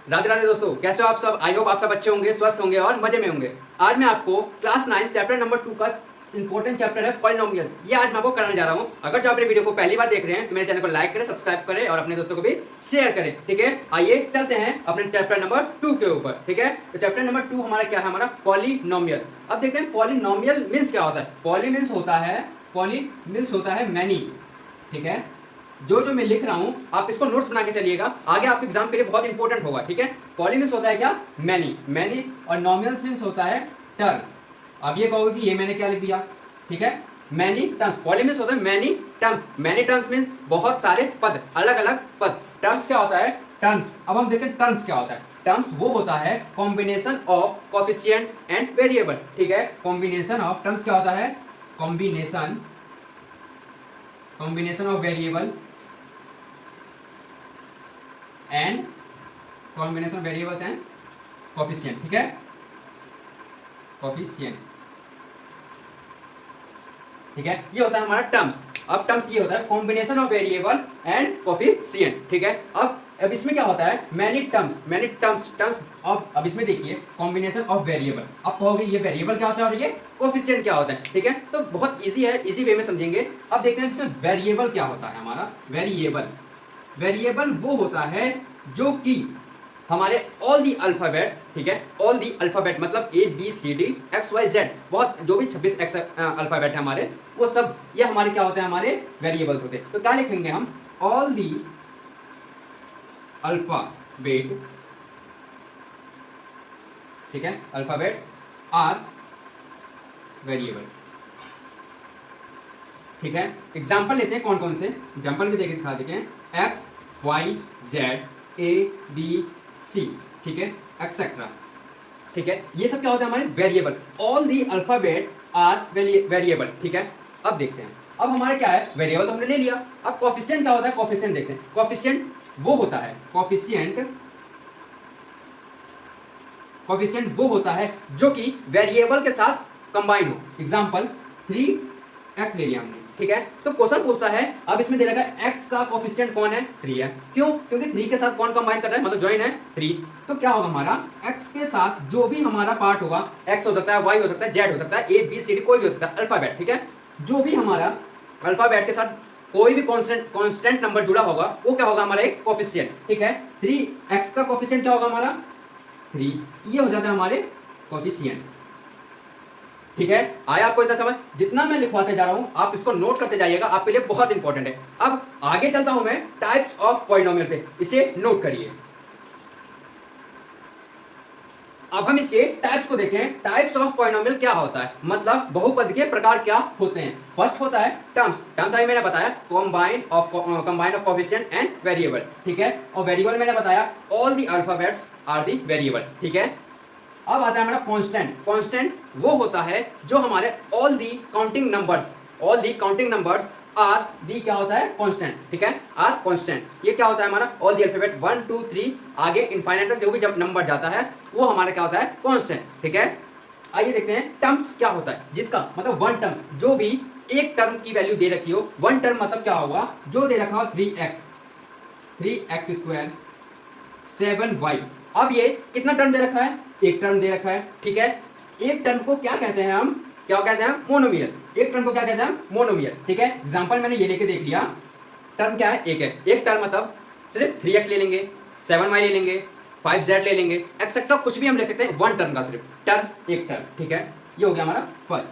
राधे राधे दोस्तों, कैसे हो आप सब। आई होप आप सब अच्छे होंगे, स्वस्थ होंगे और मजे में होंगे। आज मैं आपको क्लास 9 चैप्टर नंबर 2 का इंपॉर्टेंट चैप्टर है पॉलिनोमियल्स, ये आज मैं आपको कराने जा रहा हूँ। अगर जो आप मेरे वीडियो को पहली बार देख रहे हैं तो मेरे चैनल को लाइक करें, सब्सक्राइब करें और अपने दोस्तों को भी शेयर करें। ठीक है, आइए चलते हैं अपने चैप्टर नंबर 2 के ऊपर। ठीक है, तो चैप्टर नंबर 2 हमारा क्या है, हमारा पॉलिनोमियल। अब देखते हैं पॉलिनोमियल मीन्स क्या होता है। पॉली मीन्स होता है मैनी। ठीक है, जो मैं लिख रहा हूं आप इसको नोट्स बना के चलिएगा, आगे आपके एग्जाम के लिए बहुत इंपॉर्टेंट होगा। ठीक है, पॉली मीन्स होता है क्या, मैनी और नॉमिनल्स मीन्स होता है टर्म। अब ये कहोगे कि ये मैंने क्या लिख दिया। ठीक है, मैनी टर्म्स, पॉली मीन्स होता है many terms. Many terms means बहुत सारे पद, अलग अलग पद। टर्म्स क्या होता है, टर्म्स। अब हम देखें टर्म्स क्या होता है। टर्म्स वो होता है combination of coefficient and variable. ठीक है, कॉम्बिनेशन ऑफ टर्म्स क्या होता है, combination of variable and combination of variables and coefficient. ठीक है, कोफिशिएंट। ठीक है, ये होता है हमारा टर्म्स। अब टर्म्स ये होता है combination of variable and coefficient. ठीक है, अब इसमें क्या होता है, मैनी टर्म्स। अब इसमें देखिए कॉम्बिनेशन ऑफ वेरिएबल। अब कहोगे ये वेरिएबल क्या होता है और ये कोफिशिएंट क्या होता है। ठीक है, तो बहुत इजी है, इजी वे में समझेंगे। अब देखते हैं इसमें वेरिएबल क्या होता है। हमारा वेरिएबल वो होता है जो कि हमारे ऑल दी अल्फाबेट। ठीक है, ऑल दी अल्फाबेट मतलब ABCD XYZ, बहुत जो भी 26 अल्फाबेट है हमारे, वो सब ये हमारे क्या होते हैं, हमारे वेरिएबल्स होते हैं। तो क्या लिखेंगे हम, ऑल दी अल्फाबेट। ठीक है, अल्फाबेट आर वेरिएबल। ठीक है, एग्जाम्पल लेते हैं कौन कौन से, एग्जाम्पल भी देखे दिखा देते हैं। XYZ ABC, ठीक है, एक्सेट्रा। ठीक है, ये सब क्या होता है हमारे variable. All the alphabet are variable. ठीक है, अब देखते हैं, अब हमारे क्या है, वेरिएबल तो हमने ले लिया। अब कोफिशिएंट क्या होता है, कोफिशिएंट देखते हैं। कोफिशिएंट वो होता है, कोफिशिएंट वो होता है जो कि वेरिएबल के साथ कंबाइन हो। एग्जांपल 3x ले लिया हमने। ठीक है, तो क्वेश्चन पूछता है, अब इसमें दे रखा है x का कोफिशिएंट कौन है, 3 है। क्यों, क्योंकि 3 के साथ कौन कंबाइन कर रहा है, मतलब ज्वाइन है 3। तो क्या होगा हमारा, x के साथ जो भी हमारा पार्ट होगा, x हो सकता है, y हो सकता है, z हो सकता है, ABCD कोई भी हो सकता है अल्फाबेट। ठीक है, जो भी हमारा अल्फाबेट के साथ कोई भी कांस्टेंट नंबर जुड़ा होगा वो क्या होगा, हमारा एक कोफिशिएंट। ठीक है, 3x का कोफिशिएंट क्या होगा हमारा 3, ये हो जाता है हमारे कोफिशिएंट। ठीक है, आया आपको इतना समझ। जितना मैं लिखवाते जा रहा हूं आप इसको नोट करते जाइएगा, आपके लिए बहुत इंपॉर्टेंट है। अब आगे चलता हूं मैं टाइप्स ऑफ पॉलिनोमियल पे, इसे नोट करिए। अब हम इसके टाइप्स को देखें। टाइप्स ऑफ पॉलिनोमियल क्या होता है, मतलब बहुपद के प्रकार क्या होते हैं। फर्स्ट होता है टर्म्स अभी मैंने बताया, combine of coefficient and variable. ठीक है, और वेरिएबल मैंने बताया all the alphabets are the variable. ठीक है, अब आता है हमारा कांस्टेंट वो होता है जो हमारे all the counting numbers are the क्या होता है, कांस्टेंट। ठीक है, आर कांस्टेंट, ये क्या होता है हमारा ऑल दी अल्फाबेट 1 2 3 आगे इनफाइनाइट तक जो भी जब नंबर जाता है वो हमारा क्या होता है, कांस्टेंट। ठीक है, आइए देखते हैं टर्म्स क्या होता है, जिसका मतलब वन टर्म, जो भी एक टर्म की वैल्यू दे रखी हो। वन टर्म मतलब क्या होगा, जो दे रखा हो 3x स्क्वायर 7y। अब ये कितना टर्म दे रखा है, एक टर्म दे रखा है। ठीक है, एक टर्म को क्या कहते हैं हम, क्या कहते हैं, मोनोमियल। एक टर्म को क्या कहते हैं, मोनोमियल। ठीक है, एग्जांपल मैंने ये लेके देख लिया, टर्म क्या है, एक है। एक टर्म मतलब सिर्फ 3x ले लेंगे, 7y ले लेंगे, 5z ले लेंगे, एक्सेट्रा कुछ भी हम ले सकते हैं। वन टर्म का सिर्फ टर्म, एक टर्म। ठीक है, ये हो गया हमारा फर्स्ट।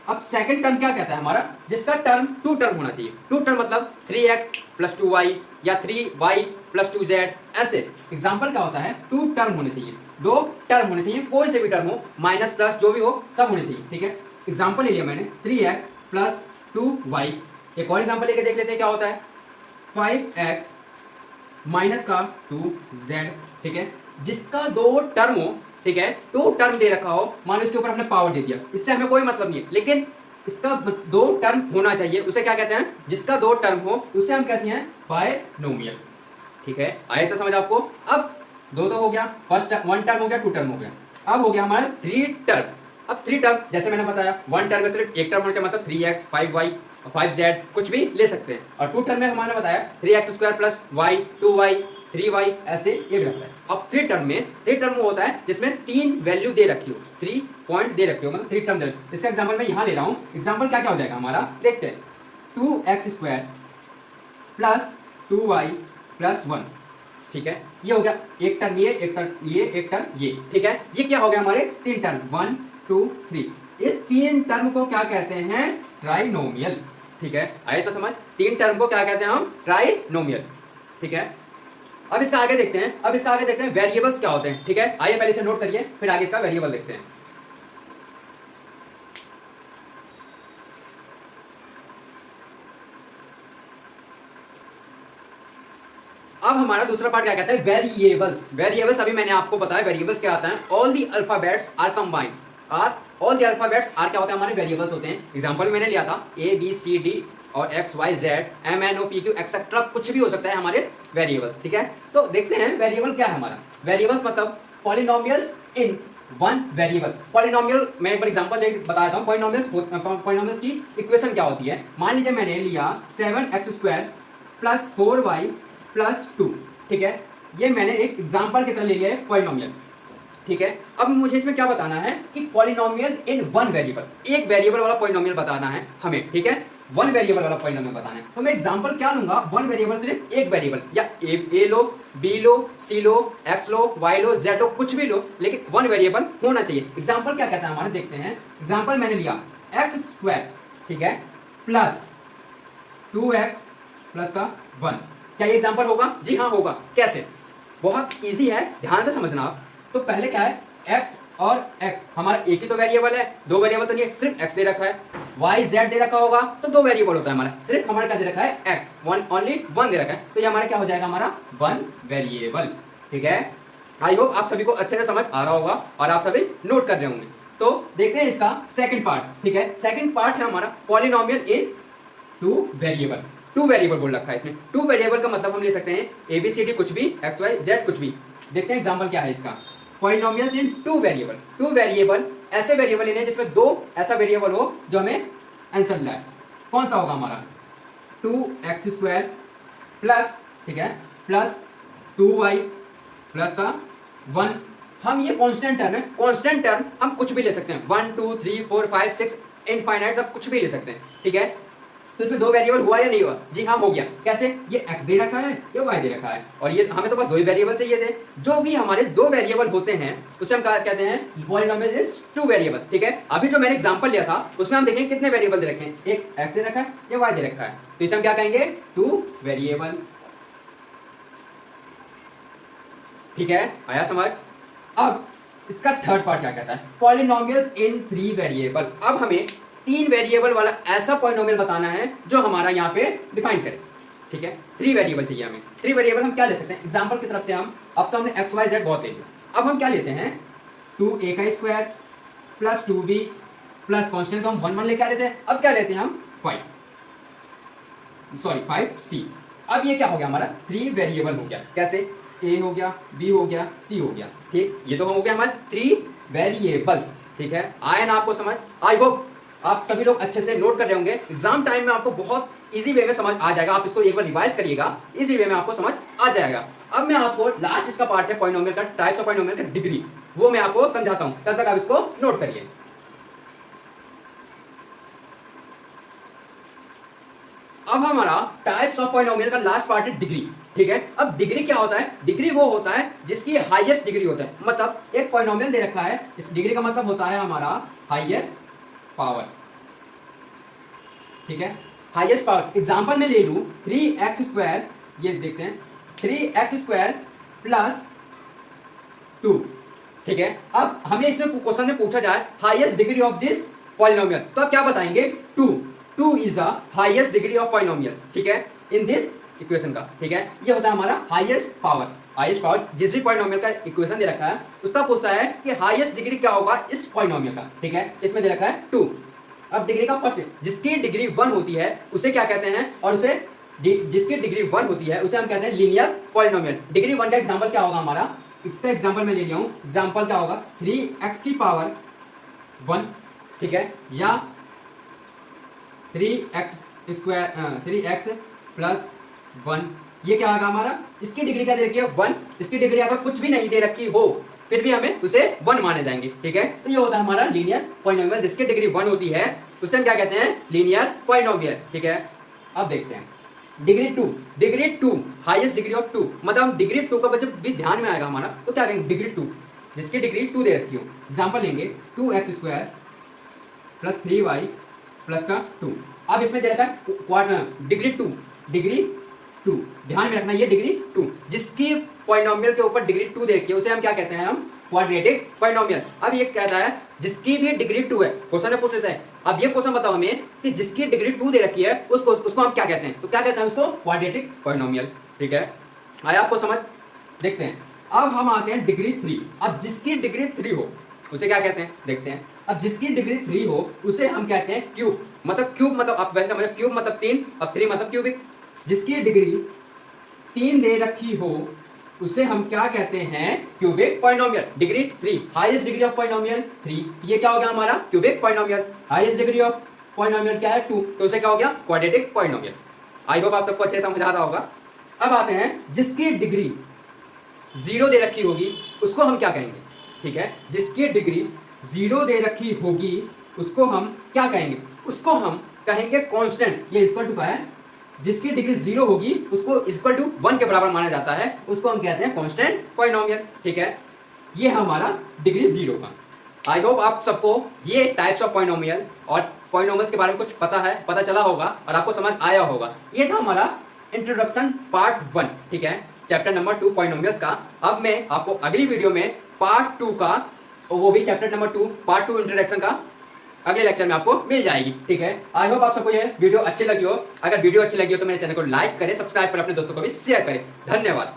अब सेकंड टर्म क्या कहता है हमारा, जिसका टर्म टू टर्म होना चाहिए। टू टर्म मतलब 3x + 2y या 3y + 2z, ऐसे। एग्जांपल क्या होता है, टू टर्म होने चाहिए, दो टर्म होने चाहिए, कोई से भी टर्म हो, माइनस प्लस जो भी हो सब होने चाहिए। ठीक है, एग्जांपल ले लिया मैंने 3x + 2y। एक और एग्जांपल लेके देख लेते हैं क्या होता है, 5x - 2z। ठीक है, जिसका दो टर्म हो। ठीक है, टू टर्म दे रखा हो, मान लो इसके ऊपर हमने पावर दे दिया, इससे हमें कोई मतलब नहीं है, लेकिन इसका दो टर्म होना चाहिए, उसे क्या कहते हैं, जिसका दो टर्म हो उसे हम कहते हैं बायनोमियल। ठीक है, आया तो समझ आपको। अब दो तो हो गया, फर्स्ट वन टर्म हो गया, टू टर्म हो गया। अब हो गया हमारा थ्री टर्म। अब थ्री टर्म जैसे मैंने बताया, वन टर्म में सिर्फ एक टर्म होना चाहिए, मतलब 3x 5y 5z कुछ भी ले सकते हैं। और टू टर्म में हमारे बताया 3x² + y 2y 3y ऐसे एक रहता है। अब थ्री टर्म में होता है जिसमें 3 वैल्यू दे रखी हो, 3 पॉइंट दे रखे हो, मतलब 3 टर्म दे रखे। इसका एग्जांपल मैं यहाँ ले रहा हूँ। एग्जांपल क्या क्या हो जाएगा हमारा, देखते हैं। 2x² प्लस 2y प्लस 1, ठीक है, ये हो गया एक टर्म, ये एक टर्म, ये एक टर्म, ये, ठीक है। ये क्या हो गया हमारे 3 टर्म, 1 2 3। इस 3 टर्म को क्या कहते हैं, ट्राइनोमियल, ठीक है। आए तो समझ, 3 टर्म को क्या कहते हैं हम, ट्राइनोमियल, ठीक है। अब इसका आगे देखते हैं, वेरिएबल्स क्या होते हैं, ठीक है। आइए पहले से नोट करिए, फिर आगे इसका वेरिएबल देखते हैं। अब हमारा दूसरा पार्ट क्या कहता है, वेरिएबल्स अभी मैंने आपको बताया वेरिएबल्स क्या आता है। All the alphabets are combined, all the alphabets are क्या होते हैं, हमारे वेरिएबल्स होते हैं। एग्जांपल मैंने लिया था ABCD और XYZ MNOPQ एक्सेट्रा, कुछ भी हो सकता है हमारे वेरिएबल्स, ठीक है। तो देखते हैं वेरिएबल क्या है हमारा। वेरिएबल्स मतलब polynomials in one variable. Polynomial मैं एक बार एग्जांपल बताता हूँ। पॉलिनोमियल्स की इक्वेशन क्या होती है। मान लीजिए मैंने लिया 7x² प्लस 4y प्लस 2, ठीक है। ये मैंने एक एग्जांपल की तरह ले लिया है पॉलिनोमियल, ठीक है। अब मुझे इसमें क्या बताना है कि पॉलिनोमियल इन वन वेरिएबल, एक वेरिएबल वाला पॉलिनोमियल बताना है हमें, ठीक है। वन वेरिएबल वाला पॉलिनोमियल बताना है। तो मैं एग्जांपल क्या लूंगा, वन वेरिएबल सिर्फ एक वेरिएबल, या ए लो, बी लो, सी लो, एक्स लो, वाई लो, जेड लो, कुछ भी लो, लेकिन वन वेरिएबल होना चाहिए। एग्जांपल क्या कहता है हमारे, देखते हैं। एग्जांपल मैंने लिया x², ठीक है, प्लस 2x प्लस का 1। क्या ये एग्जांपल होगा? जी हाँ होगा। कैसे? बहुत इजी है, ध्यान से समझना आप। तो पहले क्या है, x और x हमारा एक ही तो वेरिएबल है, दो वेरिएबल तो नहीं है, सिर्फ x दे रखा है। y z दे रखा होगा तो दो वेरिएबल होता है हमारा, सिर्फ हमारा क्या दे रखा है, x, वन, ओनली वन दे रखा है। तो ये हमारा क्या हो जाएगा, हमारा वन वेरिएबल, ठीक है। आई होप आप सभी को अच्छे से समझ आ रहा होगा और आप सभी नोट कर रहे होंगे। तो देखते हैं इसका सेकंड पार्ट, ठीक है। सेकंड पार्ट है हमारा पॉलिनोमियल इन टू वेरिएबल। टू वेरिएबल बोल रखा है इसमें। टू वेरिएबल का मतलब हम ले सकते हैं ABCD कुछ भी, XYZ कुछ भी। देखते हैं एग्जांपल क्या है इसका। पॉलिनोमियल्स इन टू वेरिएबल। टू वेरिएबल ऐसे वेरिएबल लेने जिसमें दो ऐसा वेरिएबल हो जो हमें आंसर मिला है। कौन सा होगा हमारा, 2x² प्लस, ठीक है, प्लस 2y प्लस का 1। हम ये कांस्टेंट टर्म है, कांस्टेंट टर्म हम कुछ भी ले सकते हैं, 1 2 3 4 5 6 इनफाइनाइट तक कुछ भी ले सकते हैं, ठीक है। तो इसमें दो वेरिएबल हुआ या नहीं हुआ? जी हाँ हो गया। कैसे? ये x दे रखा है, ये y दे रखा है, और ये हमें तो बस दो ही वेरिएबल चाहिए थे। जो भी हमारे दो वेरिएबल होते हैं उसे हम क्या कहते हैं, पॉलिनोमियल इज टू वेरिएबल, ठीक है। अभी जो मैंने एग्जांपल लिया था उसमें हम देखेंगे कितने वेरिएबल दे रखे हैं, एक x दे रखा है, ये y दे रखा है, तो इसे हम क्या कहेंगे, टू वेरिएबल, ठीक है। आया समझ? अब इसका थर्ड पार्ट क्या कहता है, पॉलिनोमियल्स इन थ्री वेरिएबल। अब हमें तीन वेरिएबल वाला ऐसा पॉलिनोमियल बताना है जो हमारा यहाँ पे डिफाइन करे, ठीक है। थ्री वेरिएबल चाहिए हमें। थ्री वेरिएबल हम क्या ले सकते हैं, एग्जांपल की तरफ से हम, अब तो हमने XYZ बहुत ले लिया, अब हम क्या लेते हैं, 2a² plus 2b plus constant तो हम 1 1 लेके आ रहे थे, अब क्या लेते हैं हम 5c। अब ये क्या हो गया हमारा, थ्री वेरिएबल हो गया। कैसे? a हो गया, b हो गया, c हो गया, ठीक। ये तो हो गया हमारे थ्री वेरिएबल्स, ठीक है। आया ना आपको समझ? आई होप आप सभी लोग अच्छे से नोट कर रहे होंगे। एग्जाम टाइम में आपको बहुत इजी वे में समझ आ जाएगा। आप इसको एक बार रिवाइज करिएगा, इजी वे में आपको समझ आ जाएगा। अब मैं आपको लास्ट इसका पार्ट है पॉलिनोमियल का, टाइप्स ऑफ पॉलिनोमियल का डिग्री, वो मैं आपको समझाता हूं, तब तक आप इसको नोट करिए। अब हमारा टाइप्स ऑफ पॉलिनोमियल का लास्ट पार्ट है डिग्री, ठीक है। अब डिग्री क्या होता है, डिग्री वो होता है जिसकी हाईएस्ट डिग्री होता है। मतलब एक पॉलिनोमियल दे रखा है, इस डिग्री का मतलब होता है हमारा हाईएस्ट पावर, ठीक है, हाईएस्ट पावर। एग्जांपल में ले लूं 3x², ये देखते हैं 3x² प्लस 2, ठीक है। अब हमें इसमें क्वेश्चन में पूछा जाए highest degree of this polynomial, तो आप क्या बताएंगे, 2 is a highest degree of polynomial, ठीक है, इन दिस इक्वेशन का, ठीक है। ये होता है हमारा हाईएस्ट पावर। हाईएस्ट पावर जिस भी पॉलिनोमियल का इक्वेशन दे रखा है उसका पूछता है कि हाईएस्ट डिग्री क्या होगा इस पॉलिनोमियल का, ठीक है। इसमें दे रखा है 2। अब डिग्री का फर्स्ट, जिसकी डिग्री 1 होती है उसे क्या कहते हैं, और उसे जिसकी डिग्री 1 होती है उसे हम कहते हैं लीनियर पॉलिनोमियल। डिग्री 1 का एग्जांपल क्या होगा हमारा, इसका एग्जांपल मैं ले लिया हूं। एग्जांपल क्या होगा, 3x की पावर 1, ठीक है, या 3x प्लस 1 ये क्या होगा हमारा, इसकी डिग्री क्या दे रखी है 1, इसकी डिग्री अगर कुछ भी नहीं दे रखी हो फिर भी हमें उसे 1 माने जाएंगे, ठीक है। तो ये होता है हमारा लीनियर पॉलिनोमियल, जिसकी डिग्री 1 होती है उसे हम क्या कहते हैं, लीनियर पॉलिनोमियल, ठीक है। अब देखते हैं डिग्री 2 हाईएस्ट डिग्री ऑफ 2, मतलब हम डिग्री 2 का जब भी ध्यान में आएगा हमारा तो क्या कहेंगे, डिग्री 2, जिसकी डिग्री 2 दे रखी हो। एग्जांपल लेंगे 2x² प्लस 3y प्लस का 2। अब इसमें दे रखा है डिग्री 2, ध्यान में रखना ये डिग्री 2, जिसकी पॉलिनोमियल के ऊपर डिग्री 2 दे रखी है उसे हम क्या कहते हैं, हम क्वाड्रेटिक पॉलिनोमियल। अब ये कहता है जिसकी भी डिग्री 2 है, क्वेश्चन में पूछ लेते हैं। अब ये क्वेश्चन बताओ हमें कि जिसकी डिग्री 2 दे रखी है उसको हम क्या कहते हैं, तो क्या कहते हैं उसको क्वाड्रेटिक पॉलिनोमियल, ठीक है। आया आपको समझ। देखते हैं अब हम आते हैं डिग्री 3। अब जिसकी डिग्री 3 हो उसे क्या कहते हैं, देखते हैं। अब जिसकी डिग्री 3 हो उसे हम कहते हैं क्यूब, मतलब आप वैसे समझो क्यूब मतलब 3, अब 3 मतलब क्यूबिक। जिसकी डिग्री 3 दे रखी हो उसे हम क्या कहते हैं, cubic polynomial. Degree 3, highest degree of polynomial 3, ये क्या हो गया हमारा cubic polynomial. Highest degree of polynomial क्या है 2, तो उसे क्या हो गया क्वाड्रेटिक पॉलिनोमियल। आई होप आप सबको अच्छे समझ आ रहा होगा। अब आते हैं जिसकी डिग्री 0 दे रखी होगी उसको हम क्या कहेंगे, ठीक है। जिसकी डिग्री 0 दे रखी होगी उसको हम क्या कहेंगे, उसको हम कहेंगे कांस्टेंट। ये इक्वल टू का है, जिसकी डिग्री 0 होगी उसको इक्वल टू 1 के बराबर माना जाता है, उसको हम कहते हैं कांस्टेंट पॉलिनोमियल, ठीक है। ये हमारा डिग्री 0 का। आई होप आप सबको ये टाइप्स ऑफ पॉलिनोमियल और पॉलिनोमियल्स के बारे में कुछ पता चला होगा और आपको समझ आया होगा। ये था हमारा इंट्रोडक्शन पार्ट 1, ठीक है, चैप्टर नंबर 2 पॉलिनोमियल्स का। अब मैं आपको अगली वीडियो में पार्ट 2 का, वो भी चैप्टर नंबर 2 पार्ट 2 इंट्रोडक्शन का अगले लेक्चर में आपको मिल जाएगी, ठीक है। आई होप आप सबको ये वीडियो अच्छी लगी हो। अगर वीडियो अच्छी लगी हो तो मेरे चैनल को लाइक करें, सब्सक्राइब करें, अपने दोस्तों को भी शेयर करें। धन्यवाद।